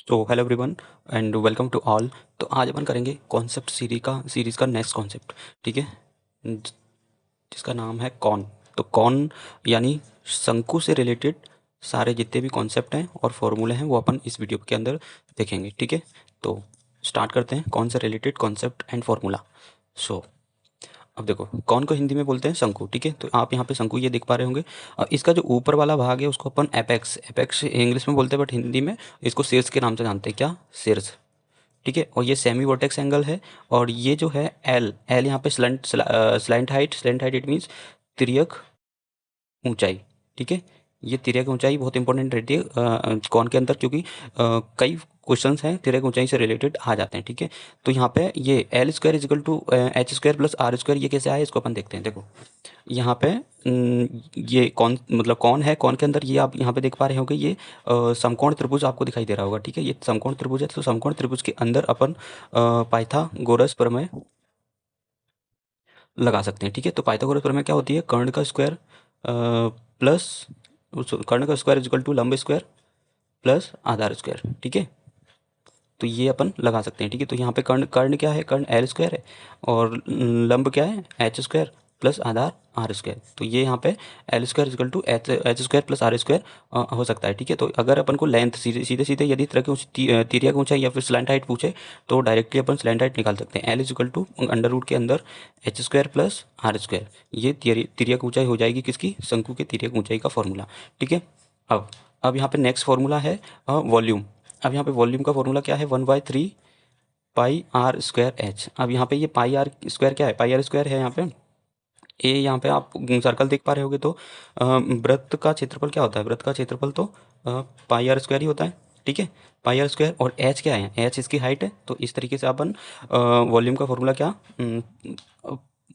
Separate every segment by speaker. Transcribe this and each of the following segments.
Speaker 1: तो hello everyone and welcome to all. तो आज अपन करेंगे कॉन्सेप्ट सीरीज़ का नेक्स्ट कॉन्सेप्ट। ठीक है, जिसका नाम है कॉन। तो कॉन यानी शंकु से रिलेटेड सारे जितने भी कॉन्सेप्ट हैं और फॉर्मूले हैं वो अपन इस वीडियो के अंदर देखेंगे। ठीक है, तो स्टार्ट करते हैं कॉन से रिलेटेड कॉन्सेप्ट एंड फार्मूला। सो अब देखो, कौन को हिंदी में बोलते हैं शंकु। ठीक है, तो आप यहाँ पे शंकु ये देख पा रहे होंगे। इसका जो ऊपर वाला भाग है उसको अपन एपेक्स एपेक्स इंग्लिश में बोलते हैं, बट हिंदी में इसको शीर्ष के नाम से जानते हैं। क्या? शीर्ष। ठीक है, और ये सेमी वर्टेक्स एंगल है। और ये जो है एल एल यहाँ पे स्लैंट हाइट इट मीन्स तिर्यक ऊंचाई। ठीक है, ये तिर्यक ऊंचाई बहुत इंपॉर्टेंट रहती है कौन के अंदर, क्योंकि कई क्वेश्चंस हैं तिर्यक ऊंचाई से रिलेटेड आ जाते हैं। ठीक है, तो यहाँ पे ये L square equal to H square plus R square ये कैसे आया इसको अपन देखते हैं। देखो यहाँ पे ये कौन मतलब कौन है, कौन के अंदर ये आप यहाँ पे देख पा रहे होंगे, ये समकोण त्रिभुज आपको दिखाई दे रहा होगा। ठीक है, ये समकोण त्रिभुज है, तो समकोण त्रिभुज के अंदर अपन पाइथागोरस प्रमेय लगा सकते हैं। ठीक है, तो पाइथागोरस प्रमेय क्या होती है? कर्ण का स्क्वायर प्लस कर्ण का स्क्वायर इजिकल टू लंब स्क्वायर प्लस आधार स्क्वायर। ठीक है, तो ये अपन लगा सकते हैं। ठीक है, तो यहाँ पे कर्ण कर्ण क्या है? कर्ण एल स्क्वायर है, और लंब क्या है? एच स्क्वायर प्लस आधार आर स्क्वायर। तो ये यहाँ पे L square equal to H square plus R square हो सकता है। ठीक है, तो अगर अपन को लेंथ सीधे सीधे सीधे यदि तरह की तिर्यक ऊंचाई या फिर स्लैंट हाइट पूछे तो डायरेक्टली अपन स्लैंट हाइट निकाल सकते हैं। L equal to under root के अंदर H square plus R square. ये तिर्यक ऊंचाई हो जाएगी किसकी? शंकु के तिर्यक ऊंचाई का फॉर्मूला। ठीक है, अब यहाँ पे नेक्स्ट फॉर्मूला है वॉल्यूम। अब यहाँ पे वॉल्यूम का फॉर्मूला क्या है? 1/3 पाई आर स्क्वायर एच। अब यहाँ पे ये पाई आर स्क्वायर क्या है? पाई आर स्क्वायर है यहाँ पे ए। यहाँ पे आप सर्कल देख पा रहे होगे, तो वृत्त का क्षेत्रफल क्या होता है? वृत्त का क्षेत्रफल तो पाई आर स्क्वायर ही होता है। ठीक है, पाई आर स्क्वायर, और एच क्या है? एच इसकी हाइट है। तो इस तरीके से अपन वॉल्यूम का फॉर्मूला क्या?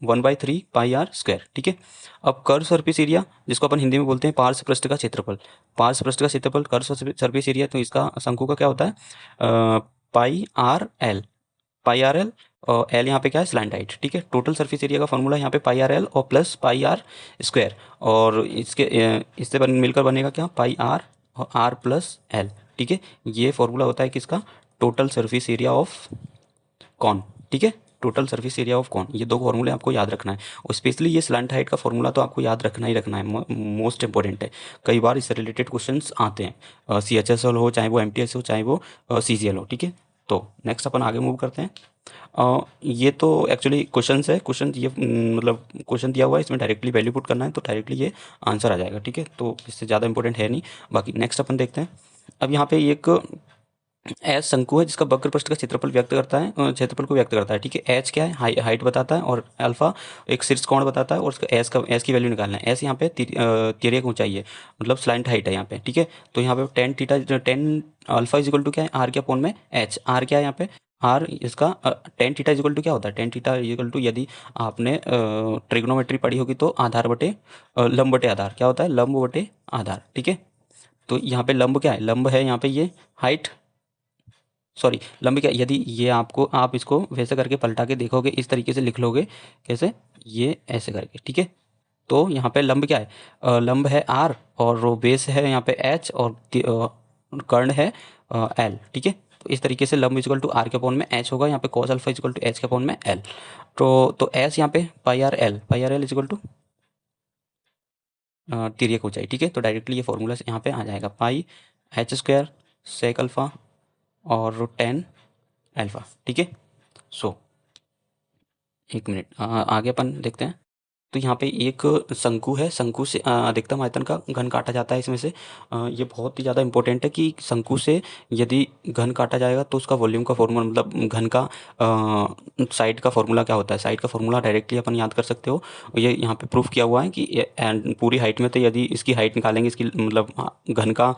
Speaker 1: 1/3 पाई आर स्क्वायर। ठीक है, अब कर्व सरफेस एरिया जिसको अपन हिंदी में बोलते हैं पार्श्व पृष्ठ का क्षेत्रफल। पार्श्व पृष्ठ का क्षेत्रफल कर्व सरफेस एरिया, तो इसका शंकु का क्या होता है? Pi R L. Pi R L और एल यहाँ पे क्या है? Slant height. ठीक है, टोटल सरफेस एरिया का फॉर्मूला यहाँ पे पाई आर एल और प्लस पाई आर स्क्वायर, और इससे मिलकर बनेगा क्या? पाई आर और आर प्लस एल। ठीक है, ये फॉर्मूला होता है किसका? Total surface area of cone. ठीक है, total surface area of cone. ये दो फॉर्मूले आपको याद रखना है, और स्पेशली ये स्लैंट हाइट का फॉर्मूला तो आपको याद रखना ही रखना है, मोस्ट इंपॉर्टेंट है। कई बार इससे रिलेटेड क्वेश्चंस आते हैं, सी एच एस एल हो, चाहे वो एम टी एस हो, चाहे वो सी जी एल हो। ठीक है, तो नेक्स्ट अपन आगे मूव करते हैं। ये तो एक्चुअली क्वेश्चंस है, क्वेश्चन ये मतलब क्वेश्चन दिया हुआ है, इसमें डायरेक्टली वैल्यू पुट करना है तो डायरेक्टली ये आंसर आ जाएगा। ठीक है, तो इससे ज़्यादा इंपॉर्टेंट है नहीं। बाकी नेक्स्ट अपन देखते हैं। अब यहाँ पे एक एच शंकु है जिसका वक्र पृष्ठ का क्षेत्रफल व्यक्त करता है, क्षेत्रफल को व्यक्त करता है। ठीक है, एच क्या है? हाइट बताता है, और अल्फा एक शीर्ष कोण बताता है, और उसका एस की वैल्यू निकालना है। एस यहाँ पे तिर्यक ऊंचाई है, मतलब स्लैंट हाइट है यहाँ पे। ठीक है, तो यहाँ पे टेन अल्फा इजिकल टू क्या है? आर के अपॉन में एच। आर क्या है यहाँ पे? आर इसका टेन थीटा इजिकल टू क्या होता है? टेन थीटा इजिकल टू, यदि आपने ट्रिग्नोमेट्री पढ़ी होगी तो आधार बटे लंब बटे आधार। क्या होता है? लंब बटे आधार। ठीक है, तो यहाँ पे लंब क्या है? लंब है यहाँ पे ये हाइट, सॉरी लंबी क्या, यदि ये आपको आप इसको वैसे करके पलटा के देखोगे, इस तरीके से लिख लोगे। कैसे? ये ऐसे करके। ठीक है, तो यहाँ पे लंब क्या है? लंब है आर, और रो बेस है यहाँ पे एच, और कर्ण है एल। ठीक है, तो इस तरीके से लंब इजिकल टू आर के अपॉन में एच होगा, यहाँ पे cos alpha equal to H के अपॉन में एल। तो एस यहाँ पे pi R L equal to तिर्यक ऊंचाई। ठीक है, तो डायरेक्टली ये फॉर्मूला यहाँ पे आ जाएगा, पाई एच स्क्वायर सेक अल्फा और टेन अल्फा। ठीक है, सो एक मिनट, आगे अपन देखते हैं। तो यहाँ पे एक शंकु है, शंकु से अधिकतम आयतन का घन काटा जाता है। इसमें से ये बहुत ही ज़्यादा इंपॉर्टेंट है कि शंकु से यदि घन काटा जाएगा तो उसका वॉल्यूम का फॉर्मूला, मतलब घन का साइड का फॉर्मूला क्या होता है? साइड का फॉर्मूला डायरेक्टली अपन याद कर सकते हो। ये यहाँ पे प्रूफ किया हुआ है कि and पूरी हाइट में, तो यदि इसकी हाइट निकालेंगे, इसकी मतलब घन का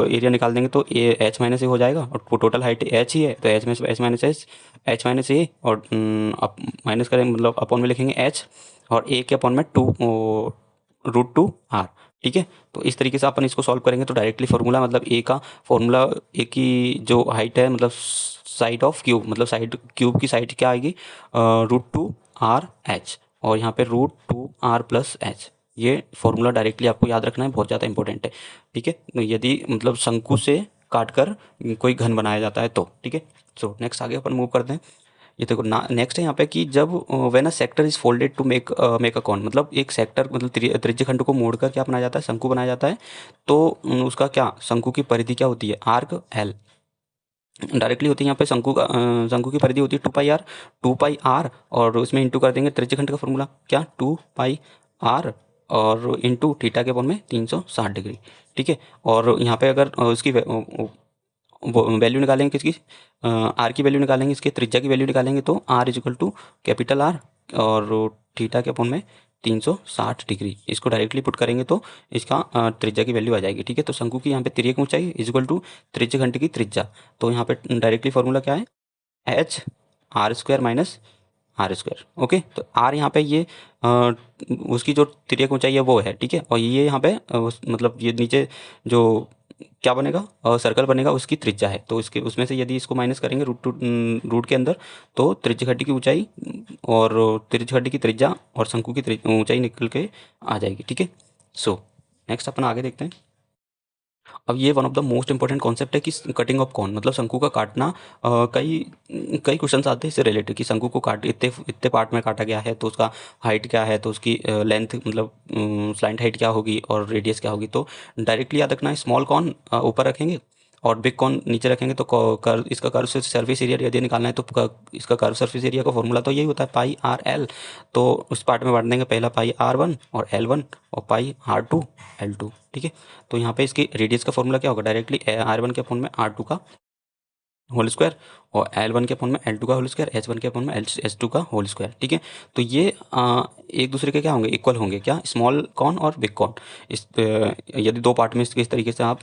Speaker 1: एरिया निकाल देंगे तो ए एच माइनस ए हो जाएगा, और टोटल हाइट एच ही है, तो एच माइनस ए, और माइनस करें मतलब अपॉन में लिखेंगे एच, और ए के अपॉन में √2 आर। ठीक है, तो इस तरीके से अपन इसको सॉल्व करेंगे तो डायरेक्टली फॉर्मूला, मतलब ए का फॉर्मूला, ए की जो हाइट है, मतलब साइड ऑफ क्यूब, मतलब साइड क्यूब की साइड क्या आएगी? √2 RH, और यहाँ पे √2 R+H। ये फॉर्मूला डायरेक्टली आपको याद रखना है, बहुत ज़्यादा इंपॉर्टेंट है। ठीक है, तो यदि मतलब शंकु से काट कर कोई घन बनाया जाता है तो, ठीक है। सो नेक्स्ट आगे अपन मूव करते हैं। ये देखो नेक्स्ट है यहाँ पे कि जब when a sector is folded to make a cone, मतलब एक सेक्टर मतलब त्रिज्यखंड को मोड़कर क्या बनाया जाता है, शंकु बनाया जाता है। तो उसका क्या, शंकु की परिधि क्या होती है, आर्क एल डायरेक्टली होती है। यहाँ पे शंकु की परिधि होती है 2 पाई आर, 2 पाई आर और उसमें इंटू कर देंगे त्रिज्यखंड का फॉर्मूला क्या, 2 पाई आर और इंटू थीटा के कोण में 360 डिग्री, ठीक है। और यहाँ पे अगर उसकी वैल्यू निकालेंगे किसकी, आर की वैल्यू निकालेंगे, इसके त्रिज्या की वैल्यू निकालेंगे तो R is equal to capital R और थीटा के कोण में 360 डिग्री। इसको डायरेक्टली पुट करेंगे तो इसका त्रिज्या की वैल्यू आ जाएगी, ठीक है। तो शंकु की यहाँ पे तिर्यक ऊंचाई इज इक्वल टू त्रिज्यखंड की त्रिज्या। तो यहाँ पे डायरेक्टली फॉर्मूला क्या है, H R square minus R square, okay. तो आर यहाँ पे ये उसकी जो तिर्यक ऊंचाई है वो है, ठीक है। और ये यहाँ पे मतलब ये नीचे जो क्या बनेगा, सर्कल बनेगा उसकी त्रिज्या है। तो इसके उसमें से यदि इसको माइनस करेंगे रूट के अंदर तो त्रिज्यखंड की ऊंचाई और त्रिज्यखंड की त्रिज्या और शंकु की ऊंचाई निकल के आ जाएगी, ठीक है। सो नेक्स्ट अपन आगे देखते हैं। अब ये one of the most important concept है कि कटिंग ऑफ कॉन, मतलब शंकु का काटना। कई कई क्वेश्चंस आते हैं इससे रिलेटेड कि शंकु को काट इतने इतने पार्ट में काटा गया है तो उसका हाइट क्या है, तो उसकी लेंथ मतलब स्लाइंट हाइट क्या होगी और रेडियस क्या होगी। तो डायरेक्टली याद रखना है, स्मॉल कॉन ऊपर रखेंगे और बिग कॉन नीचे रखेंगे। तो कर्व इसका कर्व सरफेस एरिया यदि निकालना है तो इसका कर्व सरफेस एरिया का फॉर्मूला तो यही होता है πRL। तो उस पार्ट में बांट देंगे, पहला πR1 और L1 और πR2 L2, ठीक है। तो यहाँ पे इसकी रेडियस का फॉर्मूला क्या होगा, डायरेक्टली R1 के अपॉन में R2 का होल स्क्वायर और L1 के अपॉन में L2 का होल स्क्वायर, H1 के अपॉन में H2 का होल स्क्वायर, ठीक है। तो ये एक दूसरे के क्या होंगे, इक्वल होंगे, क्या, स्मॉल कॉन और बिग कॉन। यदि दो पार्ट में इस तरीके से आप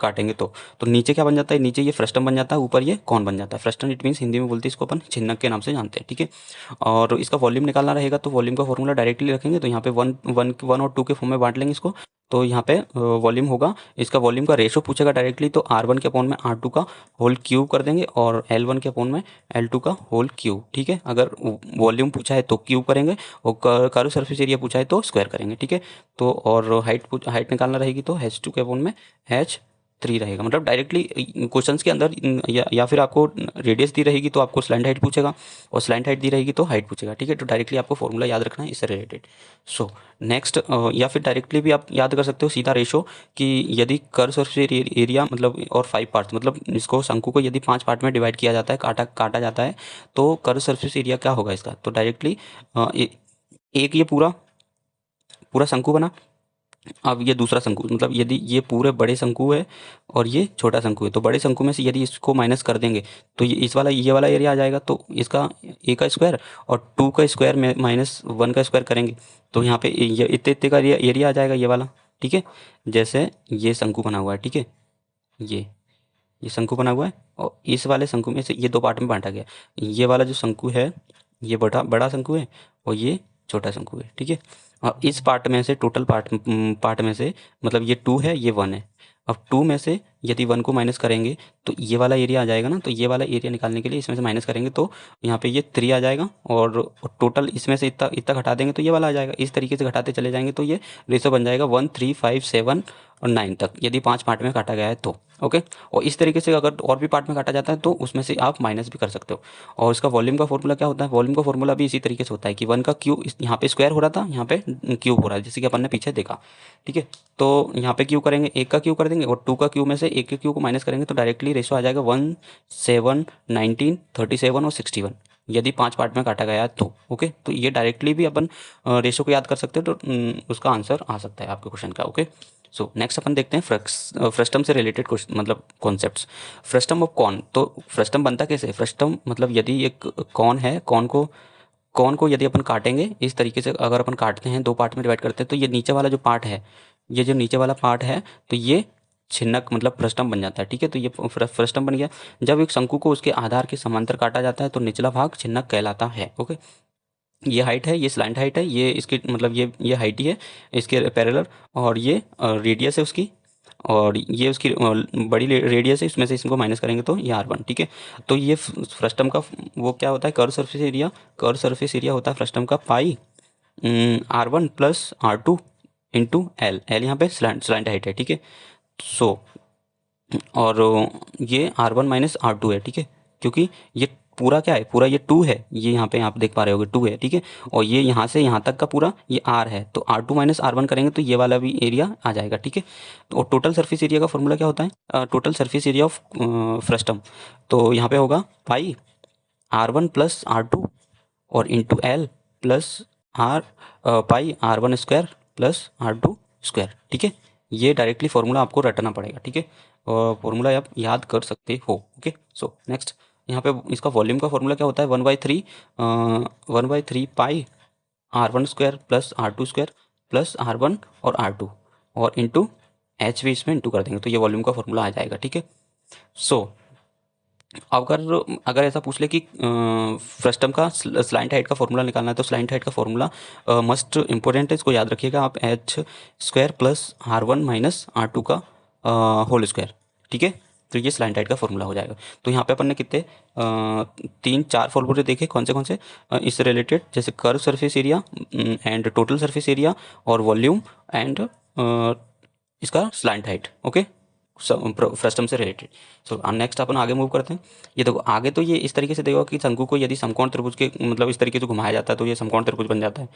Speaker 1: काटेंगे तो नीचे क्या बन जाता है, नीचे ये फ्रस्टम बन जाता है, ऊपर ये कॉन बन जाता है। फ्रस्टम इट मीन्स हिंदी में बोलते हैं इसको अपन छिन्नक के नाम से जानते हैं, ठीक है। और इसका वॉल्यूम निकालना रहेगा तो वॉल्यूम का फॉर्मूला डायरेक्टली रखेंगे। तो यहाँ पे वन और टू के फॉर्म में बांट लेंगे इसको। तो यहाँ पे वॉल्यूम होगा, इसका वॉल्यूम का रेशो पूछेगा डायरेक्टली तो R1 के अपॉन में R2 का होल क्यूब कर देंगे और L1 के अपॉन में L2 का होल क्यूब, ठीक है। अगर वॉल्यूम पूछा है तो क्यूब करेंगे और कर्व सरफेस एरिया पूछा है तो स्क्वायर करेंगे, ठीक है। तो और हाइट निकालना रहेगी तो H2 के अपॉन में H3 रहेगा। मतलब डायरेक्टली क्वेश्चंस के अंदर या फिर आपको रेडियस दी रहेगी तो आपको स्लैंट हाइट पूछेगा और स्लैंट हाइट दी रहेगी तो हाइट पूछेगा, ठीक है। तो डायरेक्टली आपको फॉर्मूला याद रखना है इससे रिलेटेड। सो नेक्स्ट या फिर डायरेक्टली भी आप याद कर सकते हो सीधा रेशो कि यदि कर्व सरफेस एरिया मतलब और 5 पार्ट्स, मतलब इसको शंकु को यदि 5 पार्ट में डिवाइड किया जाता है, काटा जाता है तो कर्व सरफेस एरिया क्या होगा इसका। तो डायरेक्टली एक ये पूरा पूरा शंकु बना। अब ये दूसरा शंकु, मतलब यदि ये पूरे बड़े शंकु है और ये छोटा शंकु है तो बड़े शंकु में से यदि इसको माइनस कर देंगे तो ये वाला एरिया आ जाएगा। तो इसका ए का स्क्वायर और 2 का स्क्वायर में -1 का स्क्वायर करेंगे तो यहाँ पे ये इतने इतने का एरिया आ जाएगा ये वाला, ठीक है। जैसे ये शंकु बना हुआ है, ठीक है, ये शंकु बना हुआ है और इस वाले शंकु में से ये दो पार्ट में बांटा गया। ये वाला जो शंकु है ये बड़ा बड़ा शंकु है और ये छोटा शंकु है, ठीक है। और इस पार्ट में से टोटल पार्ट में से मतलब ये 2 है ये 1 है। अब 2 में से यदि 1 को माइनस करेंगे तो ये वाला एरिया आ जाएगा ना। तो ये वाला एरिया निकालने के लिए इसमें से माइनस करेंगे तो यहाँ पे ये 3 आ जाएगा और टोटल इसमें से इतना इतना घटा देंगे तो ये वाला आ जाएगा। इस तरीके से घटाते चले जाएंगे तो ये रेशो बन जाएगा 1 3 5 7 और 9 तक, यदि 5 पार्ट में काटा गया है तो, ओके। और इस तरीके से अगर और भी पार्ट में काटा जाता है तो उसमें से आप माइनस भी कर सकते हो। और इसका वॉल्यूम का फॉर्मूला क्या होता है, वॉल्यूम का फॉर्मूला भी इसी तरीके से होता है कि 1 का क्यूब यहाँ पे स्क्वायर हो रहा था, यहाँ पे क्यूब हो रहा है, जैसे कि अपन ने पीछे देखा, ठीक है। तो यहाँ पे क्यूब करेंगे, 1 का क्यूब कर देंगे और 2 का क्यूब में से 1 के क्यूब को माइनस करेंगे तो डायरेक्टली रेशो आ जाएगा 1 7 19 37 और 61, यदि 5 पार्ट में काटा गया है तो, ओके। तो ये डायरेक्टली भी अपन रेशो को याद कर सकते हो तो उसका आंसर आ सकता है आपके क्वेश्चन का, ओके। सो नेक्स्ट अपन देखते हैं फ्रस्टम से रिलेटेड क्वेश्चन मतलब कॉन्सेप्ट्स। फ्रस्टम ऑफ कॉन, तो फ्रस्टम बनता कैसे, फ्रस्टम मतलब यदि एक कॉन है, कॉन को यदि अपन काटेंगे इस तरीके से, अगर अपन काटते हैं दो पार्ट में डिवाइड करते हैं तो ये नीचे वाला जो पार्ट है, ये जो नीचे वाला पार्ट है तो ये छिन्नक मतलब फ्रस्टम बन जाता है, ठीक है। तो ये फ्रस्टम बन गया। जब एक शंकु को उसके आधार के समांतर काटा जाता है तो निचला भाग छिन्नक कहलाता है, ओके। ये हाइट है, ये स्लैंट हाइट है, ये इसकी मतलब ये हाइट ही है इसके पैरेलल और ये रेडियस है उसकी और ये उसकी बड़ी रेडियस है, इसमें से इसको माइनस करेंगे तो ये R1, ठीक है। तो ये फ्रस्टम का वो क्या होता है, कर्व सरफेस एरिया होता है फ्रस्टम का पाई R1 plus R2 into L यहाँ पे स्लैंट हाइट है, ठीक है। सो और ये R1 माइनस R2 है, ठीक है, क्योंकि ये पूरा क्या है, पूरा ये 2 है, ये यहाँ पे आप देख पा रहे होगे 2 है, ठीक है, और ये यहाँ से यहाँ तक का पूरा ये R है, तो R2 माइनस R1 करेंगे तो ये वाला भी एरिया आ जाएगा, ठीक है। तो टोटल सरफेस एरिया का फॉर्मूला क्या होता है, total surface area of frustum, तो यहाँ पे होगा पाई R1 प्लस R2 और into L plus R pi R1 square plus R2 square, ठीक है। ये डायरेक्टली फॉर्मूला आपको रटना पड़ेगा, ठीक है, और फॉर्मूला आप याद कर सकते हो। ओके, सो नेक्स्ट यहाँ पे इसका वॉल्यूम का फॉर्मूला क्या होता है, 1/3 पाई R1 square plus R2 square plus R1 और R2 और इंटू एच भी इसमें इंटू कर देंगे तो ये वॉल्यूम का फॉर्मूला आ जाएगा, ठीक है। सो अगर अगर ऐसा पूछ ले कि फ्रस्टम का स्लाइंट हाइट का फॉर्मूला निकालना है तो स्लाइंट हाइट का फॉर्मूला मस्ट इंपॉर्टेंट है, इसको याद रखिएगा आप, H square plus R1 minus R2 का होल स्क्वायर, ठीक है। तो ये स्लाइंट हाइट का फॉर्मूला हो जाएगा। तो यहाँ पे अपन ने कितने 3-4 फॉर्मूले देखे, कौन से इससे रिलेटेड, जैसे curve surface area and total surface area और वॉल्यूम एंड इसका स्लाइंट हाइट, ओके, फ्रस्टम से रिलेटेड। सो नेक्स्ट अपन आगे मूव करते हैं। ये देखो आगे तो ये इस तरीके से देखो कि शंकु को यदि समकोण त्रिभुज के मतलब इस तरीके से घुमाया जाता है तो ये समकोण त्रिभुज बन जाता है,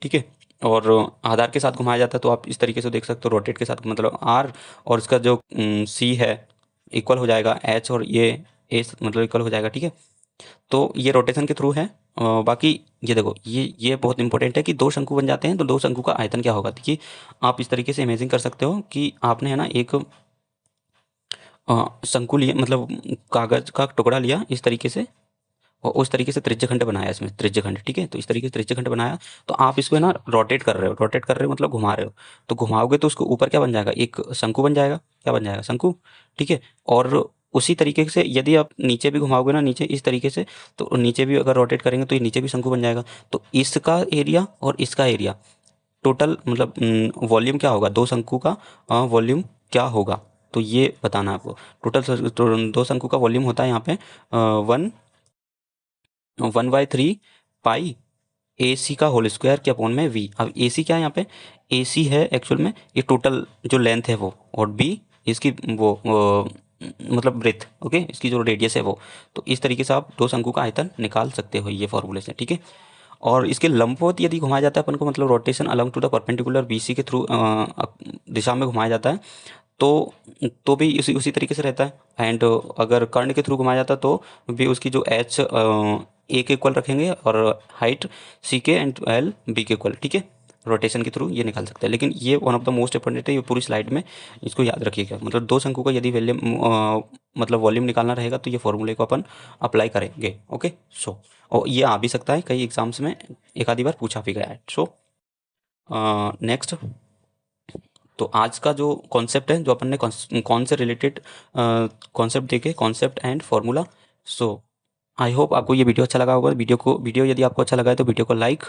Speaker 1: ठीक है। और आधार के साथ घुमाया जाता है तो आप इस तरीके से देख सकते हो, रोटेट के साथ मतलब आर और इसका जो सी है इक्वल हो जाएगा एच और ये ए मतलब इक्वल हो जाएगा, ठीक है। तो ये रोटेशन के थ्रू है। बाकी ये देखो ये बहुत इंपॉर्टेंट है कि दो शंकु बन जाते हैं तो दो शंकु का आयतन क्या होगा। देखिए आप इस तरीके से इमेजिन कर सकते हो कि आपने है ना एक शंकु लिया, मतलब कागज का टुकड़ा लिया इस तरीके से और उस तरीके से त्रिज्यखंड बनाया, इसमें त्रिज्यखंड, ठीक है। तो इस तरीके से त्रिज्यखंड बनाया तो आप इसको है ना रोटेट कर रहे हो मतलब घुमा रहे हो, तो घुमाओगे तो उसको ऊपर क्या बन जाएगा, एक शंकु बन जाएगा, क्या बन जाएगा, शंकु, ठीक है। और उसी तरीके से यदि आप नीचे भी घुमाओगे ना, नीचे इस तरीके से, तो नीचे भी अगर रोटेट करेंगे तो ये नीचे भी शंकु बन जाएगा। तो इसका एरिया और इसका एरिया टोटल मतलब वॉल्यूम क्या होगा, दो शंकु का वॉल्यूम क्या होगा, तो ये बताना है आपको। टोटल दो शंकु का वॉल्यूम होता है यहाँ पे 1/3 पाई ए सी का होल स्क्वायर के अपॉन में वी। अब ए सी क्या है यहाँ पे, ए सी है एक्चुअल में ये टोटल जो लेंथ है वो, और बी इसकी वो मतलब ब्रेथ, ओके, इसकी जो रेडियस है वो। तो इस तरीके से आप दो शंकु का आयतन निकाल सकते हो ये फॉर्मूले से, ठीक है। और इसके लंबवत यदि घुमाया जाता है अपन को, मतलब rotation along to the perpendicular B C के थ्रू दिशा में घुमाया जाता है तो भी उसी उसी तरीके से रहता है। एंड अगर कर्ण के थ्रू घुमाया जाता है तो भी उसकी जो एच ए के इक्वल रखेंगे और हाइट सी के एंड एल बी के इक्वल, ठीक है। रोटेशन के थ्रू ये निकाल सकते हैं, लेकिन ये one of the most important है, ये पूरी स्लाइड में इसको याद रखिएगा। मतलब दो शंकु का यदि वैल्यूम मतलब वॉल्यूम निकालना रहेगा तो ये फॉर्मूले को अपन अप्लाई करेंगे, ओके। सो और ये आ भी सकता है कई एग्जाम्स में, एक आधी बार पूछा भी गया है। सो नेक्स्ट, तो आज का जो कॉन्सेप्ट है, जो अपन ने कौन से रिलेटेड कॉन्सेप्ट देखे, concept and formula. So I hope आपको ये वीडियो अच्छा लगा होगा। वीडियो यदि आपको अच्छा लगा है तो वीडियो को लाइक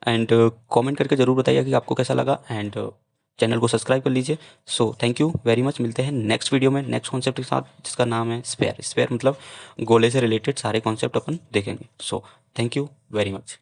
Speaker 1: एंड कमेंट करके ज़रूर बताइए कि आपको कैसा लगा, एंड चैनल को सब्सक्राइब कर लीजिए। So thank you very much, मिलते हैं नेक्स्ट वीडियो में नेक्स्ट कॉन्सेप्ट के साथ जिसका नाम है स्फेयर। स्फेयर मतलब गोले से रिलेटेड सारे कॉन्सेप्ट अपन देखेंगे। So thank you very much.